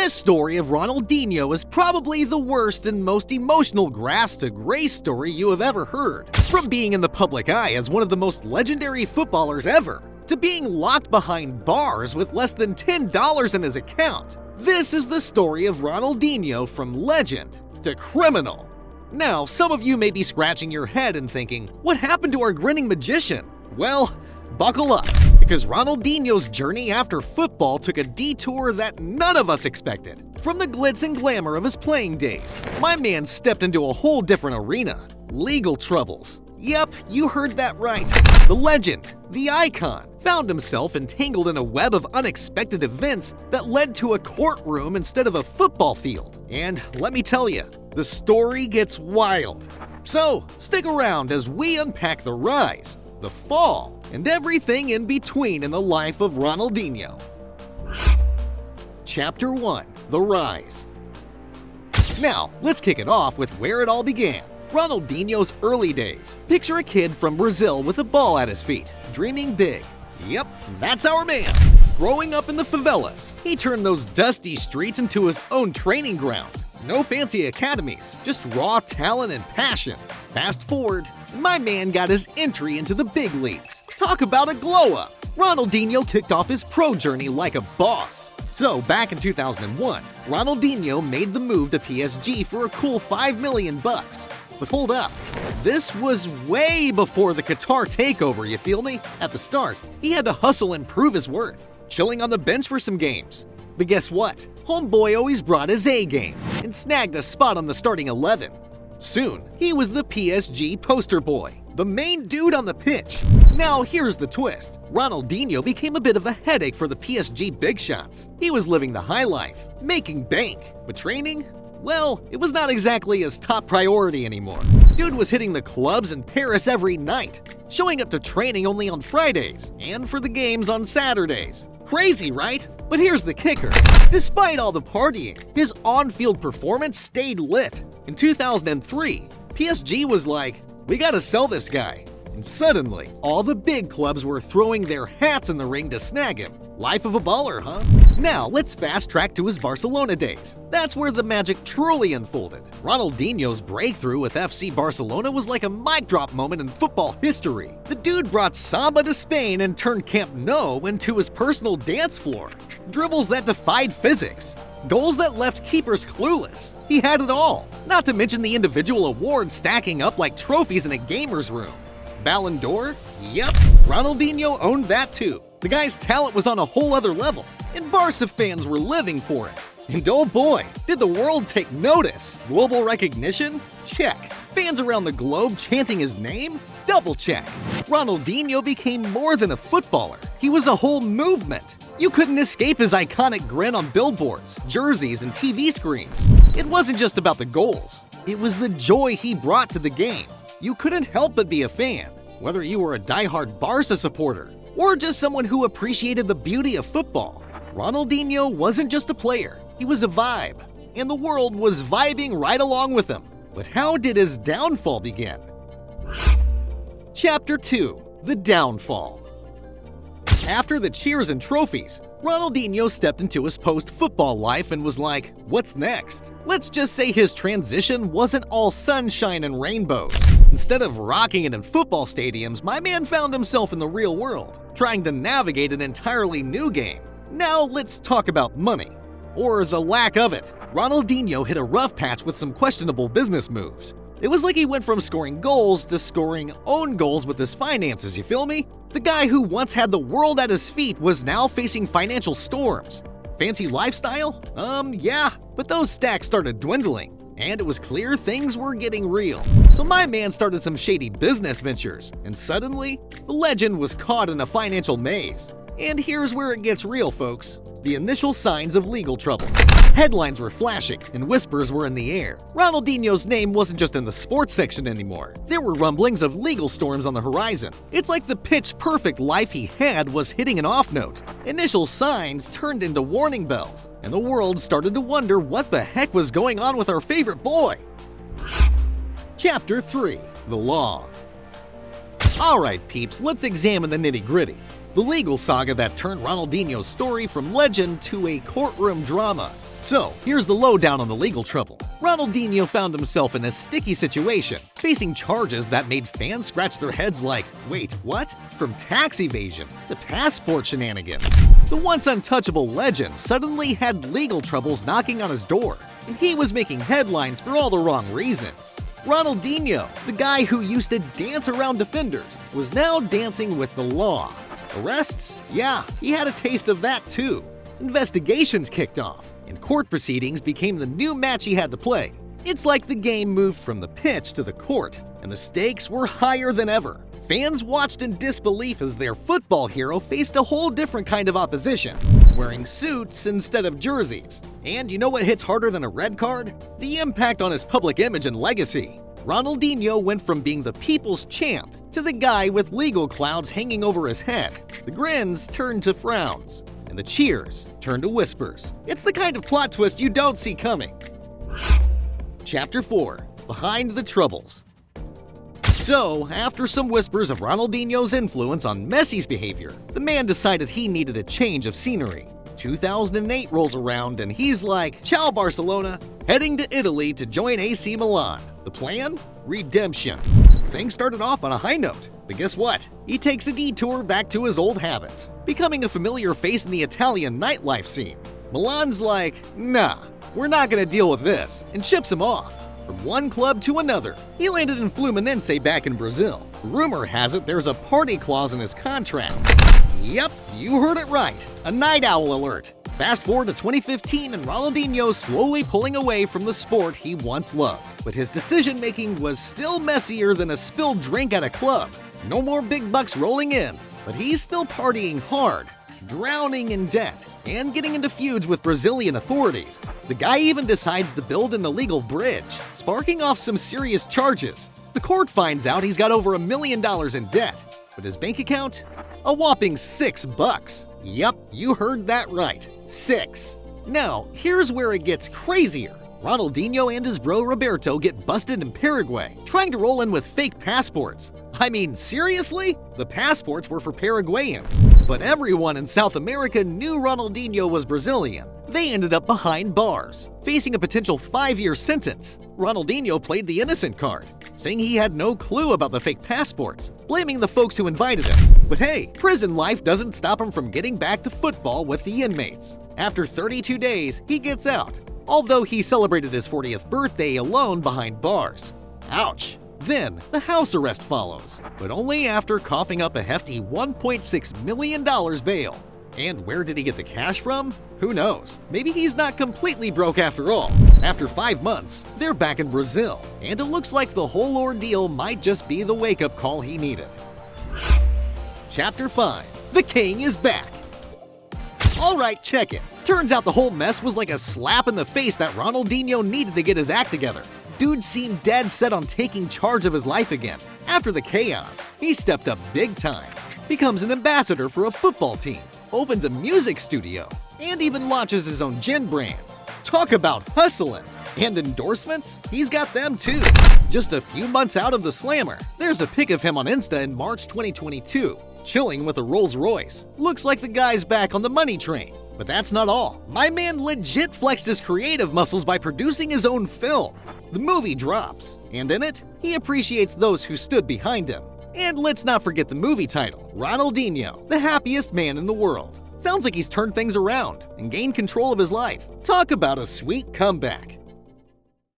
This story of Ronaldinho is probably the worst and most emotional grass to grace story you have ever heard. From being in the public eye as one of the most legendary footballers ever, to being locked behind bars with less than $10 in his account, this is the story of Ronaldinho from legend to criminal. Now, some of you may be scratching your head and thinking, what happened to our grinning magician? Well, buckle up, because Ronaldinho's journey after football took a detour that none of us expected. From the glitz and glamour of his playing days, my man stepped into a whole different arena: legal troubles. Yep, you heard that right. The legend, the icon, found himself entangled in a web of unexpected events that led to a courtroom instead of a football field. And let me tell you, the story gets wild. So, stick around as we unpack the rise, the fall, and everything in between in the life of Ronaldinho. Chapter 1: The Rise. Now, let's kick it off with where it all began. Ronaldinho's early days. Picture a kid from Brazil with a ball at his feet, dreaming big. Yep, that's our man. Growing up in the favelas, he turned those dusty streets into his own training ground. No fancy academies, just raw talent and passion. Fast forward, my man got his entry into the big leagues. Talk about a glow-up! Ronaldinho kicked off his pro journey like a boss. So, back in 2001, Ronaldinho made the move to PSG for a cool $5 million. But hold up, this was way before the Qatar takeover, you feel me? At the start, he had to hustle and prove his worth, chilling on the bench for some games. But guess what? Homeboy always brought his A game and snagged a spot on the starting 11. Soon, he was the PSG poster boy, the main dude on the pitch. Now here's the twist. Ronaldinho became a bit of a headache for the PSG big shots. He was living the high life, making bank, but training? Well, it was not exactly his top priority anymore. Dude was hitting the clubs in Paris every night, showing up to training only on Fridays, and for the games on Saturdays. Crazy, right? But here's the kicker. Despite all the partying, his on-field performance stayed lit. In 2003, PSG was like, we gotta sell this guy. And suddenly, all the big clubs were throwing their hats in the ring to snag him. Life of a baller, huh? Now, let's fast track to his Barcelona days. That's where the magic truly unfolded. Ronaldinho's breakthrough with FC Barcelona was like a mic drop moment in football history. The dude brought samba to Spain and turned Camp Nou into his personal dance floor. Dribbles that defied physics. Goals that left keepers clueless. He had it all. Not to mention the individual awards stacking up like trophies in a gamer's room. Ballon d'Or? Yep, Ronaldinho owned that too. The guy's talent was on a whole other level, and Barca fans were living for it. And oh boy, did the world take notice. Global recognition? Check. Fans around the globe chanting his name? Double check. Ronaldinho became more than a footballer. He was a whole movement. You couldn't escape his iconic grin on billboards, jerseys, and TV screens. It wasn't just about the goals. It was the joy he brought to the game. You couldn't help but be a fan, whether you were a diehard Barca supporter or just someone who appreciated the beauty of football. Ronaldinho wasn't just a player, he was a vibe, and the world was vibing right along with him. But how did his downfall begin? Chapter 2: The Downfall. After the cheers and trophies, Ronaldinho stepped into his post-football life and was like, what's next? Let's just say his transition wasn't all sunshine and rainbows. Instead of rocking it in football stadiums, my man found himself in the real world, trying to navigate an entirely new game. Now let's talk about money, or the lack of it. Ronaldinho hit a rough patch with some questionable business moves. It was like he went from scoring goals to scoring own goals with his finances, you feel me? The guy who once had the world at his feet was now facing financial storms. Fancy lifestyle? Yeah, but those stacks started dwindling, and it was clear things were getting real. So my man started some shady business ventures, and suddenly, the legend was caught in a financial maze. And here's where it gets real, folks. The initial signs of legal troubles. Headlines were flashing, and whispers were in the air. Ronaldinho's name wasn't just in the sports section anymore. There were rumblings of legal storms on the horizon. It's like the pitch-perfect life he had was hitting an off note. Initial signs turned into warning bells, and the world started to wonder what the heck was going on with our favorite boy. Chapter 3: The Law. Alright peeps, let's examine the nitty-gritty. the legal saga that turned Ronaldinho's story from legend to a courtroom drama. So, here's the lowdown on the legal trouble. Ronaldinho found himself in a sticky situation, facing charges that made fans scratch their heads like, wait, what? From tax evasion to passport shenanigans. The once untouchable legend suddenly had legal troubles knocking on his door, and he was making headlines for all the wrong reasons. Ronaldinho, the guy who used to dance around defenders, was now dancing with the law. Arrests? Yeah, he had a taste of that too. Investigations kicked off, and court proceedings became the new match he had to play. It's like the game moved from the pitch to the court, and the stakes were higher than ever. Fans watched in disbelief as their football hero faced a whole different kind of opposition, wearing suits instead of jerseys. And you know what hits harder than a red card? The impact on his public image and legacy. Ronaldinho went from being the people's champ to the guy with legal clouds hanging over his head. The grins turned to frowns, and the cheers turned to whispers. It's the kind of plot twist you don't see coming. Chapter 4: Behind the Troubles. So, after some whispers of Ronaldinho's influence on Messi's behavior, the man decided he needed a change of scenery. 2008 rolls around and he's like, "Ciao Barcelona," heading to Italy to join AC Milan. The plan? Redemption. Things started off on a high note, but guess what? He takes a detour back to his old habits, becoming a familiar face in the Italian nightlife scene. Milan's like, "Nah, we're not gonna deal with this," and ships him off. From one club to another, he landed in Fluminense back in Brazil. Rumor has it there's a party clause in his contract. Yep, you heard it right. A night owl alert. Fast forward to 2015 and Ronaldinho slowly pulling away from the sport he once loved. But his decision-making was still messier than a spilled drink at a club. No more big bucks rolling in, but he's still partying hard, drowning in debt, and getting into feuds with Brazilian authorities. The guy even decides to build an illegal bridge, sparking off some serious charges. The court finds out he's got over $1 million in debt, but his bank account? A whopping $6. Yup, you heard that right. 6. Now, here's where it gets crazier. Ronaldinho and his bro Roberto get busted in Paraguay, trying to roll in with fake passports. I mean, seriously? The passports were for Paraguayans. But everyone in South America knew Ronaldinho was Brazilian. They ended up behind bars, facing a potential 5-year sentence. Ronaldinho played the innocent card, saying he had no clue about the fake passports, blaming the folks who invited him. But hey, prison life doesn't stop him from getting back to football with the inmates. After 32 days, he gets out, although he celebrated his 40th birthday alone behind bars. Ouch. Then, the house arrest follows, but only after coughing up a hefty $1.6 million bail. And where did he get the cash from? Who knows? Maybe he's not completely broke after all. After 5 months, they're back in Brazil, and it looks like the whole ordeal might just be the wake-up call he needed. Chapter 5: The King is back. Alright, check it. Turns out the whole mess was like a slap in the face that Ronaldinho needed to get his act together. Dude seemed dead set on taking charge of his life again. After the chaos, he stepped up big time, becomes an ambassador for a football team, opens a music studio, and even launches his own gin brand. Talk about hustling! And endorsements? He's got them too. Just a few months out of the slammer, there's a pic of him on Insta in March 2022, chilling with a Rolls Royce. Looks like the guy's back on the money train. But that's not all. My man legit flexed his creative muscles by producing his own film. The movie drops, and in it, he appreciates those who stood behind him. And let's not forget the movie title, Ronaldinho, the happiest man in the world. Sounds like he's turned things around and gained control of his life. Talk about a sweet comeback.